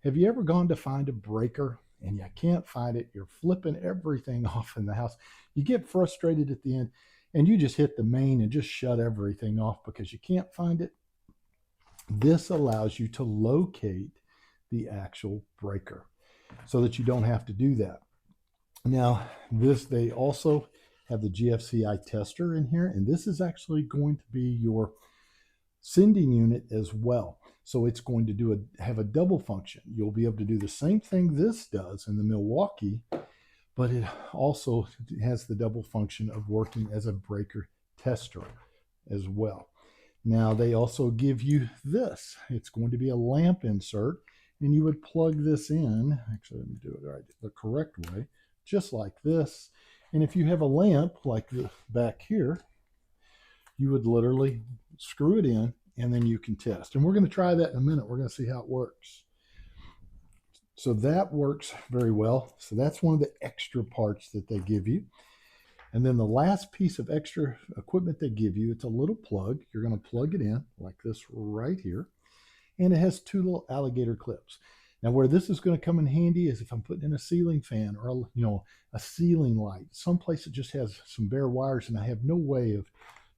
Have you ever gone to find a breaker and you can't find it? You're flipping everything off in the house. You get frustrated at the end and you just hit the main and just shut everything off because you can't find it. This allows you to locate the actual breaker so that you don't have to do that. Now, they also have the GFCI tester in here, and this is actually going to be your sending unit as well. So it's going to have a double function. You'll be able to do the same thing this does in the Milwaukee, but it also has the double function of working as a breaker tester as well. Now they also give you this. It's going to be a lamp insert, and you would plug this in. Actually, let me do it right the correct way, just like this. And if you have a lamp like back here, you would literally screw it in and then you can test. And we're going to try that in a minute. We're going to see how it works. So that works very well. So that's one of the extra parts that they give you. And then the last piece of extra equipment they give you, it's a little plug. You're going to plug it in like this right here. And it has two little alligator clips. Now where this is going to come in handy is if I'm putting in a ceiling fan or a ceiling light, someplace that just has some bare wires and I have no way of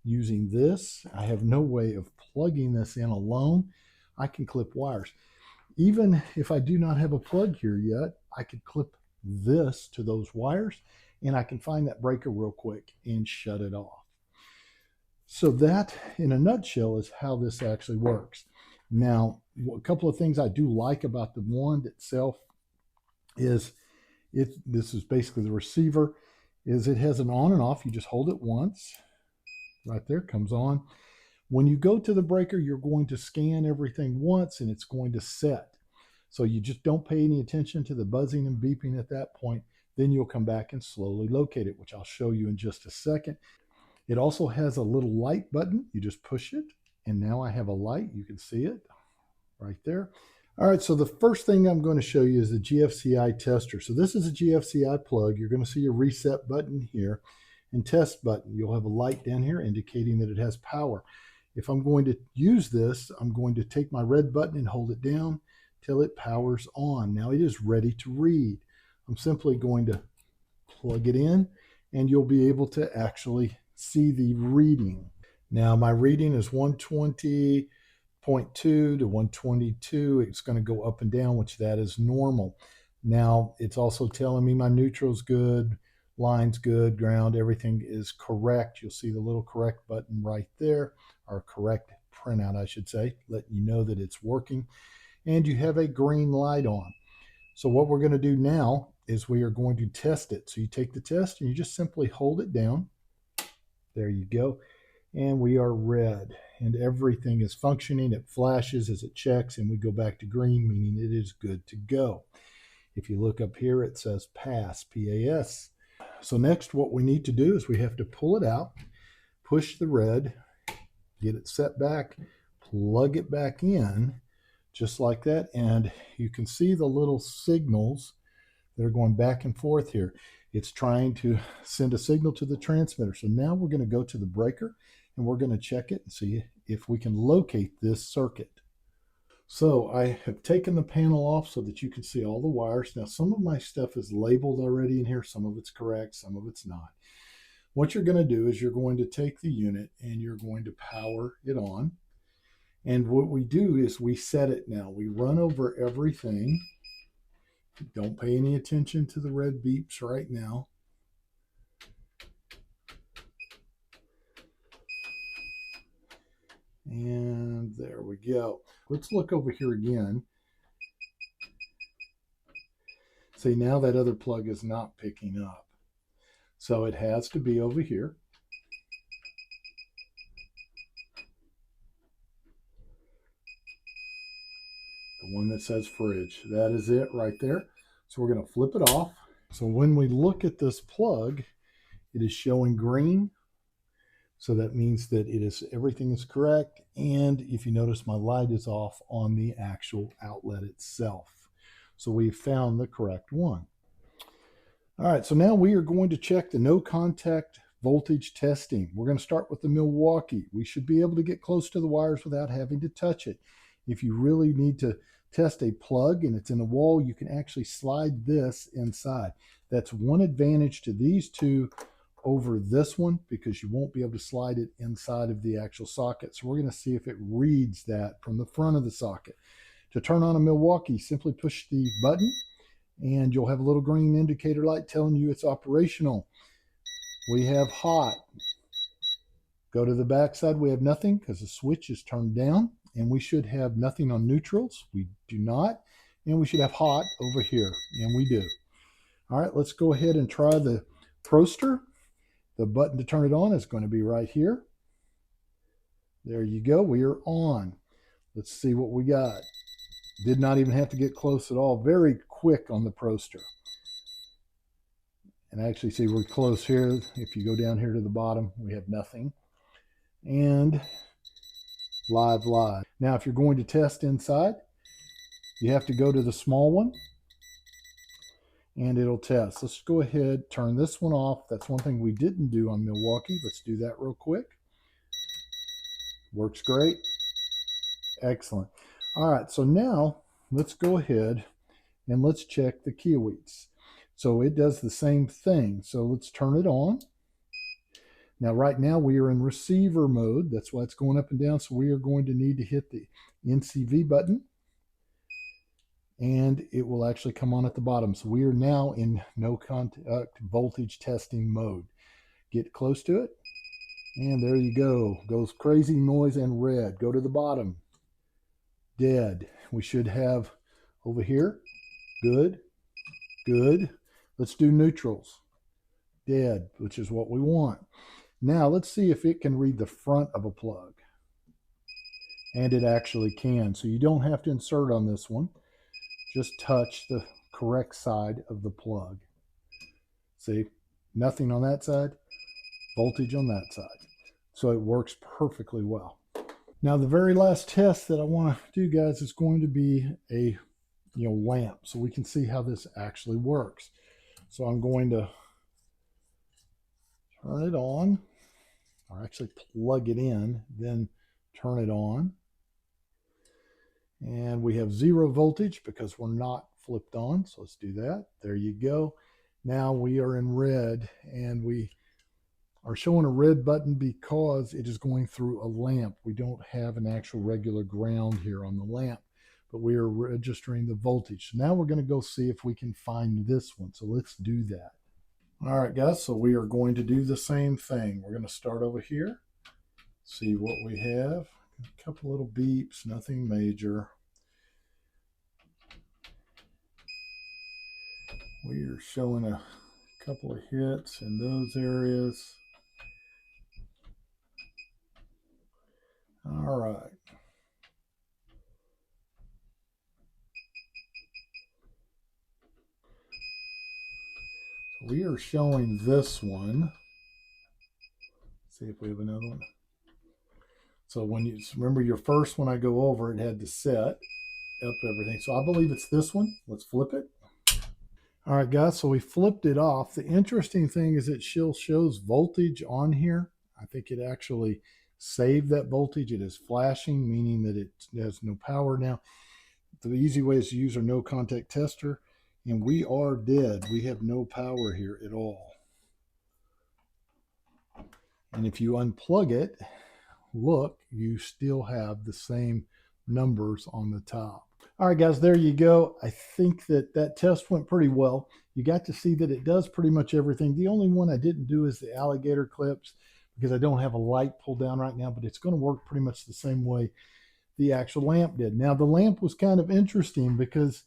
using this. I have no way of plugging this in alone. I can clip wires. Even if I do not have a plug here yet, I could clip this to those wires and I can find that breaker real quick and shut it off. So that, in a nutshell, is how this actually works. Now, a couple of things I do like about the wand itself is this is basically the receiver, is it has an on and off. You just hold it once. Right there, comes on. When you go to the breaker, you're going to scan everything once and it's going to set. So you just don't pay any attention to the buzzing and beeping at that point. Then you'll come back and slowly locate it, which I'll show you in just a second. It also has a little light button. You just push it, and now I have a light. You can see it right there. All right, so the first thing I'm going to show you is the GFCI tester. So this is a GFCI plug. You're going to see a reset button here and test button. You'll have a light down here indicating that it has power. If I'm going to use this, I'm going to take my red button and hold it down till it powers on. Now it is ready to read. I'm simply going to plug it in and you'll be able to actually see the reading. Now my reading is 120.2 to 122. It's going to go up and down, which that is normal. Now it's also telling me my neutral's good, line's good, ground, everything is correct. You'll see the little correct button right there, or correct printout, I should say, letting you know that it's working. And you have a green light on. So what we're going to do now is we are going to test it. So you take the test and you just simply hold it down. There you go. And we are red and everything is functioning. It flashes as it checks and we go back to green, meaning it is good to go. If you look up here, it says pass, P-A-S. So next what we need to do is we have to pull it out, push the red, get it set back, plug it back in, just like that. And you can see the little signals that are going back and forth here. It's trying to send a signal to the transmitter. So now we're going to go to the breaker and we're going to check it and see if we can locate this circuit. So I have taken the panel off so that you can see all the wires. Now some of my stuff is labeled already in here. Some of it's correct, some of it's not. What you're going to do is you're going to take the unit and you're going to power it on. And what we do is we set it now. We run over everything. Don't pay any attention to the red beeps right now. And there we go. Let's look over here again. See, now that other plug is not picking up. So it has to be over here. The one that says fridge. That is it right there. So we're going to flip it off. So when we look at this plug, it is showing green. So that means that everything is correct. And if you notice, my light is off on the actual outlet itself. So we've found the correct one. All right, so now we are going to check the no contact voltage testing. We're going to start with the Milwaukee. We should be able to get close to the wires without having to touch it. If you really need to test a plug and it's in the wall, you can actually slide this inside. That's one advantage to these two over this one, because you won't be able to slide it inside of the actual socket. So we're going to see if it reads that from the front of the socket. To turn on a Milwaukee, simply push the button and you'll have a little green indicator light telling you it's operational. We have hot. Go to the back side, we have nothing because the switch is turned down, and we should have nothing on neutrals. We do not. And we should have hot over here, and we do. All right, let's go ahead and try the Proster. The button to turn it on is going to be right here. There you go. We are on. Let's see what we got. Did not even have to get close at all. Very quick on the Proster. And actually, see, we're close here. If you go down here to the bottom, we have nothing. And live. Now, if you're going to test inside, you have to go to the small one and it'll test. Let's go ahead, turn this one off. That's one thing we didn't do on Milwaukee. Let's do that real quick. Works great. Excellent. All right, so now let's go ahead and let's check the KAIWEETS. So it does the same thing. So let's turn it on. Now, right now we are in receiver mode. That's why it's going up and down. So we are going to need to hit the NCV button, and it will actually come on at the bottom. So we are now in no contact voltage testing mode. Get close to it, and there you go. Goes crazy noise and red. Go to the bottom. Dead. We should have over here. Good. Let's do neutrals. Dead, which is what we want. Now let's see if it can read the front of a plug. And it actually can. So you don't have to insert on this one. Just touch the correct side of the plug. See, nothing on that side, voltage on that side. So it works perfectly well. Now the very last test that I want to do, guys, is going to be a lamp, so we can see how this actually works. So I'm going to turn it on, or actually plug it in, then turn it on. And we have 0 voltage because we're not flipped on. So let's do that. There you go. Now we are in red, and we are showing a red button because it is going through a lamp. We don't have an actual regular ground here on the lamp, but we are registering the voltage. So now we're going to go see if we can find this one. So let's do that. All right, guys, so we are going to do the same thing. We're going to start over here, see what we have. A couple little beeps, nothing major. We are showing a couple of hits in those areas. All right. We are showing this one. Let's see if we have another one. So when you remember your first one I go over, it had to set up everything. So I believe it's this one. Let's flip it. All right, guys, so we flipped it off. The interesting thing is it still shows voltage on here. I think it actually saved that voltage. It is flashing, meaning that it has no power now. The easy way is to use our no contact tester, and we are dead. We have no power here at all. And if you unplug it, look, you still have the same numbers on the top. All right, guys, there you go. I think that test went pretty well. You got to see that it does pretty much everything. The only one I didn't do is the alligator clips, because I don't have a light pulled down right now, but it's going to work pretty much the same way the actual lamp did. Now, the lamp was kind of interesting because,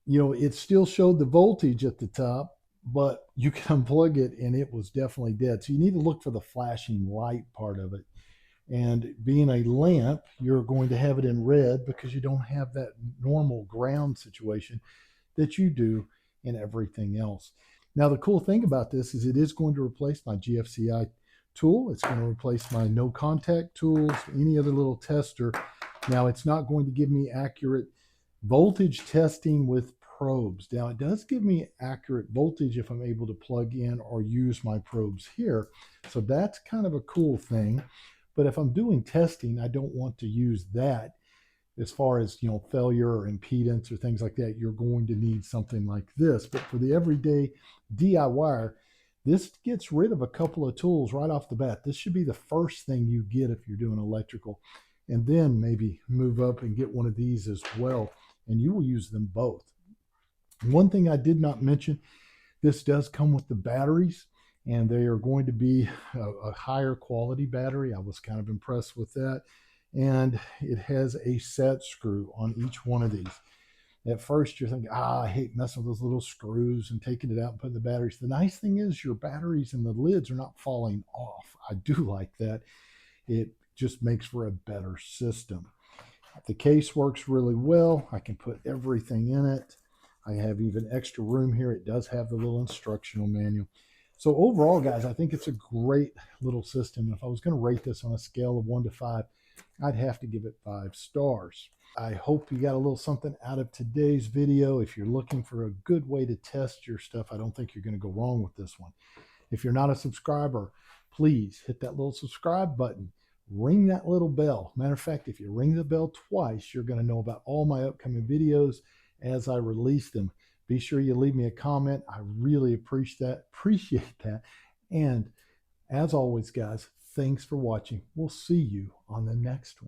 it still showed the voltage at the top, but you can unplug it and it was definitely dead. So you need to look for the flashing light part of it. And being a lamp, you're going to have it in red because you don't have that normal ground situation that you do in everything else. Now, the cool thing about this is it is going to replace my GFCI tool. It's going to replace my no contact tools, any other little tester. Now, it's not going to give me accurate voltage testing with probes. Now, it does give me accurate voltage if I'm able to plug in or use my probes here. So that's kind of a cool thing. But if I'm doing testing, I don't want to use that as far as, failure or impedance or things like that, you're going to need something like this. But for the everyday DIYer, this gets rid of a couple of tools right off the bat. This should be the first thing you get if you're doing electrical, and then maybe move up and get one of these as well, and you will use them both. One thing I did not mention, this does come with the batteries, and they are going to be a higher quality battery. I was kind of impressed with that. And it has a set screw on each one of these. At first, you're thinking, I hate messing with those little screws and taking it out and putting the batteries. The nice thing is your batteries and the lids are not falling off. I do like that. It just makes for a better system. The case works really well. I can put everything in it. I have even extra room here. It does have the little instructional manual. So overall, guys, I think it's a great little system. If I was going to rate this on a scale of 1 to 5, I'd have to give it 5 stars. I hope you got a little something out of today's video. If you're looking for a good way to test your stuff, I don't think you're going to go wrong with this one. If you're not a subscriber, please hit that little subscribe button. Ring that little bell. Matter of fact, if you ring the bell twice, you're going to know about all my upcoming videos as I release them. Be sure you leave me a comment. I really appreciate that. And as always, guys, thanks for watching. We'll see you on the next one.